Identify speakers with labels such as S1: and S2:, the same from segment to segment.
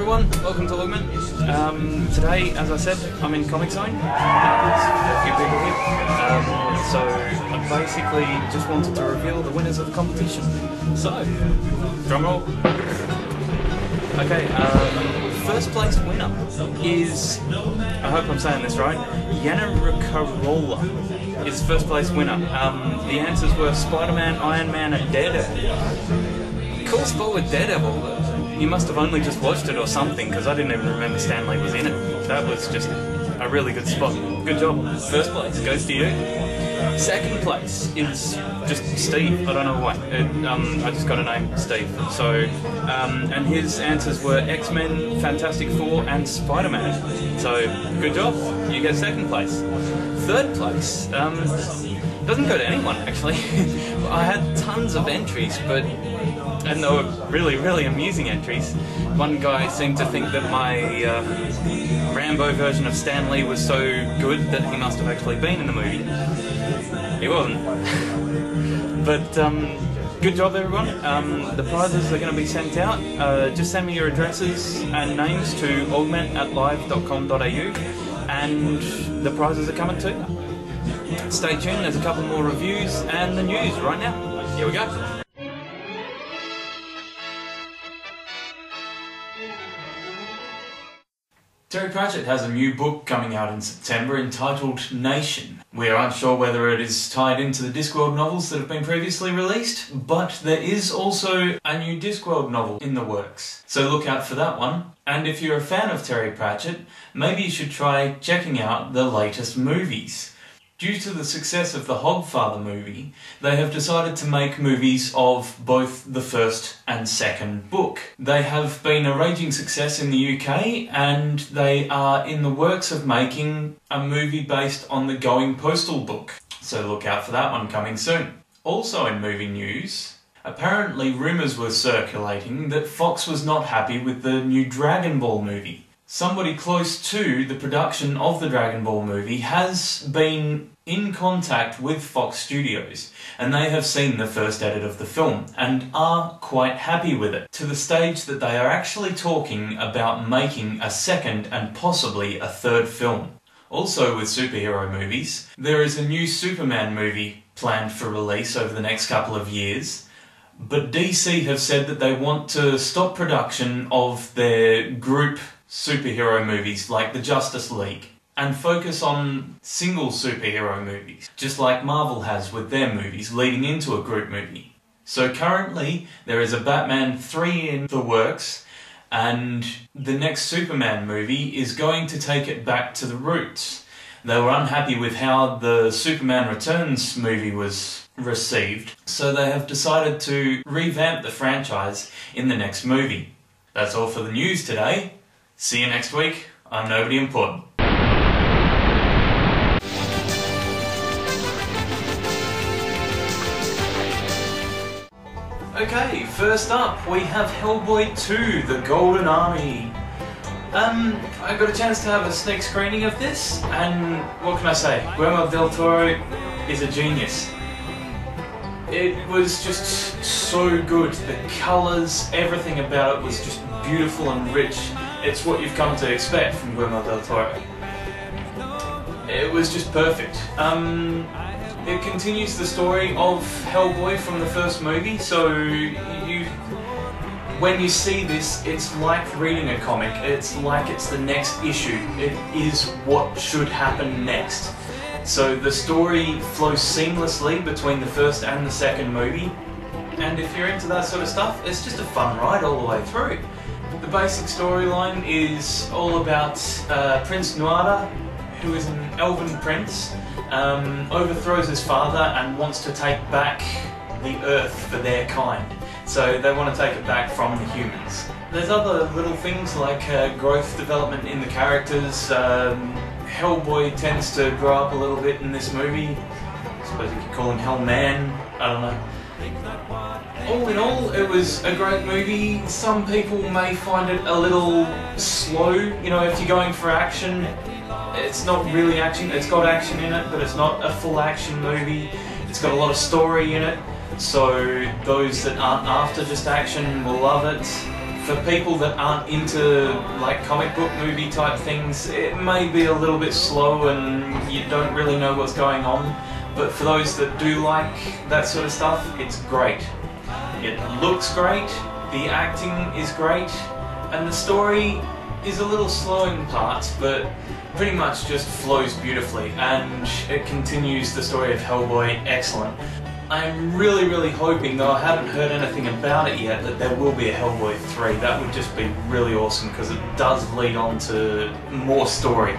S1: everyone, welcome to Augment. Today, as I said, I'm in Comic Zone. There's a few people here. So I basically just wanted to reveal the winners of the competition. So, drum roll. Okay, first place winner is, I hope I'm saying this right, Yana Rikarola is first place winner. The answers were Spider-Man, Iron Man and Daredevil. Cool spot with Daredevil. You must have only just watched it or something, because I didn't even remember Stan Lee was in it. That was just a really good spot. Good job. First place goes to you. Second place is just Steve. I don't know why. I just got a name, Steve. So, and his answers were X-Men, Fantastic Four, and Spider-Man. So, good job. You get second place. Third place doesn't go to anyone, actually. I had tons of entries, and they were really, really amusing entries. One guy seemed to think that my Rambo version of Stan Lee was so good that he must have actually been in the movie. He wasn't. But good job, everyone. The prizes are going to be sent out. Just send me your addresses and names to augment@live.com.au and the prizes are coming to you. Stay tuned, there's a couple more reviews and the news right now. Here we go. Terry Pratchett has a new book coming out in September entitled Nation. We are unsure whether it is tied into the Discworld novels that have been previously released, but there is also a new Discworld novel in the works, so look out for that one. And if you're a fan of Terry Pratchett, maybe you should try checking out the latest movies. Due to the success of the Hogfather movie, they have decided to make movies of both the first and second book. They have been a raging success in the UK, and they are in the works of making a movie based on the Going Postal book. So look out for that one coming soon. Also in movie news, apparently rumours were circulating that Fox was not happy with the new Dragon Ball movie. Somebody close to the production of the Dragon Ball movie has been in contact with Fox Studios, and they have seen the first edit of the film and are quite happy with it, to the stage that they are actually talking about making a second and possibly a third film. Also with superhero movies, there is a new Superman movie planned for release over the next couple of years, but DC have said that they want to stop production of their group superhero movies like the Justice League and focus on single superhero movies, just like Marvel has with their movies leading into a group movie. So currently there is a Batman 3 in the works, and the next Superman movie is going to take it back to the roots. They were unhappy with how the Superman Returns movie was received, so they have decided to revamp the franchise in the next movie. That's all for the news today. See you next week. I'm nobody important. Okay, first up we have Hellboy 2, The Golden Army. I got a chance to have a sneak screening of this, and what can I say? Guillermo del Toro is a genius. It was just so good. The colours, everything about it was just beautiful and rich. It's what you've come to expect from Guillermo del Toro. It was just perfect. It continues the story of Hellboy from the first movie, so when you see this, it's like reading a comic. It's like it's the next issue. It is what should happen next. So the story flows seamlessly between the first and the second movie, and if you're into that sort of stuff, it's just a fun ride all the way through. The basic storyline is all about Prince Nuada, who is an elven prince, overthrows his father and wants to take back the earth for their kind. So they want to take it back from the humans. There's other little things like growth development in the characters. Hellboy tends to grow up a little bit in this movie. I suppose you could call him Hellman, I don't know. All in all, it was a great movie. Some people may find it a little slow. You know, if you're going for action, it's not really action. It's got action in it, but it's not a full action movie. It's got a lot of story in it, so those that aren't after just action will love it. For people that aren't into like comic book movie type things, it may be a little bit slow and you don't really know what's going on, but for those that do like that sort of stuff, it's great. It looks great, the acting is great, and the story is a little slow in parts, but pretty much just flows beautifully, and it continues the story of Hellboy excellent. I'm really hoping, though I haven't heard anything about it yet, that there will be a Hellboy 3. That would just be really awesome because it does lead on to more story.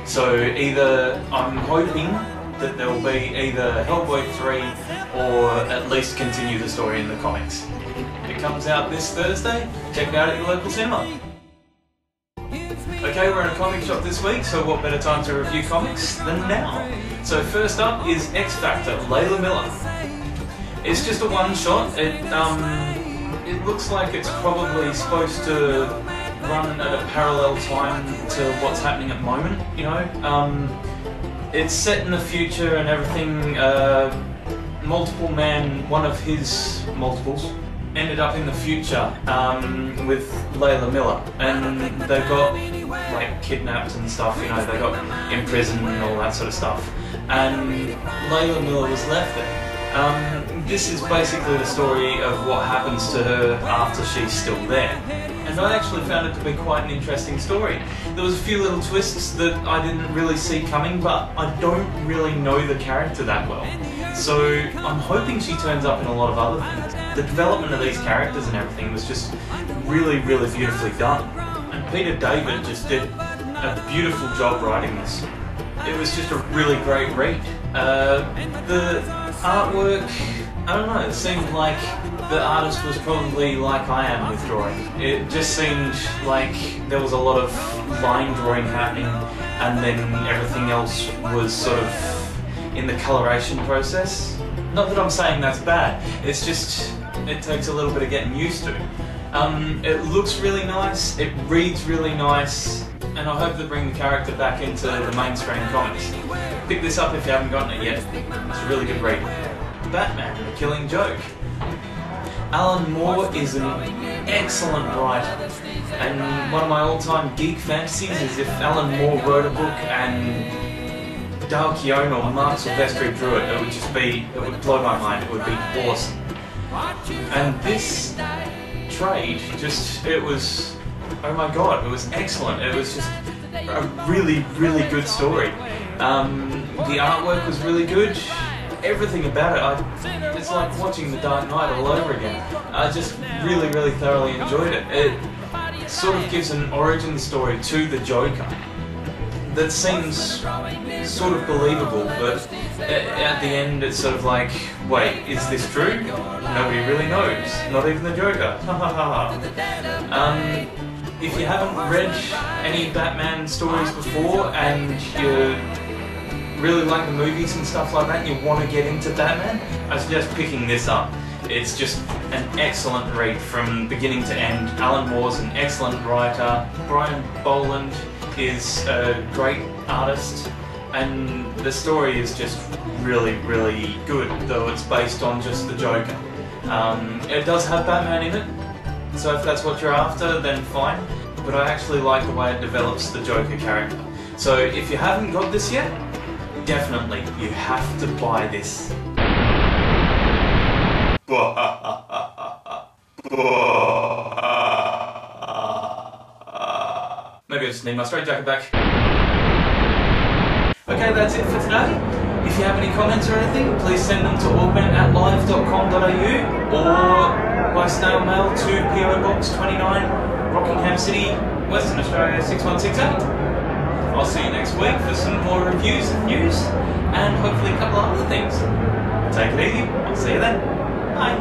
S1: So either I'm hoping that there will be either Hellboy 3 or at least continue the story in the comics. It comes out this Thursday. Check it out at your local cinema. Okay, we're in a comic shop this week, so what better time to review comics than now? So first up is X Factor, Layla Miller. It's just a one-shot. It looks like it's probably supposed to run at a parallel time to what's happening at the moment, you know. It's set in the future and everything. Multiple Man, one of his multiples, ended up in the future with Layla Miller, and they got like kidnapped and stuff, you know, they got imprisoned and all that sort of stuff, and Layla Miller was left there. This is basically the story of what happens to her after she's still there. And I actually found it to be quite an interesting story. There was a few little twists that I didn't really see coming, but I don't really know the character that well. So I'm hoping she turns up in a lot of other things. The development of these characters and everything was just really beautifully done. And Peter David just did a beautiful job writing this. It was just a really great read. The artwork, I don't know, it seemed like the artist was probably like I am with drawing. It just seemed like there was a lot of line drawing happening, and then everything else was sort of in the coloration process. Not that I'm saying that's bad, it's just, it takes a little bit of getting used to. It looks really nice, it reads really nice, and I hope they bring the character back into the mainstream comics. Pick this up if you haven't gotten it yet. It's a really good read. Batman, The Killing Joke. Alan Moore is an excellent writer, and one of my all-time geek fantasies is if Alan Moore wrote a book and Dale Keown or Mark Silvestri drew it, it would blow my mind, it would be awesome. And this trade, it was, oh my god, it was excellent. It was just a really good story. The artwork was really good. Everything about it, it's like watching The Dark Knight all over again. I just really thoroughly enjoyed it. It sort of gives an origin story to the Joker that seems sort of believable, but at the end it's sort of like, wait, is this true? Nobody really knows, not even the Joker. If you haven't read any Batman stories before and you really like the movies and stuff like that, and you want to get into Batman, I suggest picking this up. It's just an excellent read from beginning to end. Alan Moore's an excellent writer. Brian Boland is a great artist, and the story is just really good, though it's based on just the Joker. It does have Batman in it, so if that's what you're after, then fine. But I actually like the way it develops the Joker character. So if you haven't got this yet, definitely, you have to buy this. Maybe I just need my straight jacket back. Okay, that's it for today. If you have any comments or anything, please send them to augment@live.com.au or by snail mail to PO Box 29, Rockingham City, Western Australia 6168. I'll see you next week for some more reviews and news, and hopefully a couple of other things. Take it easy. I'll see you then. Bye.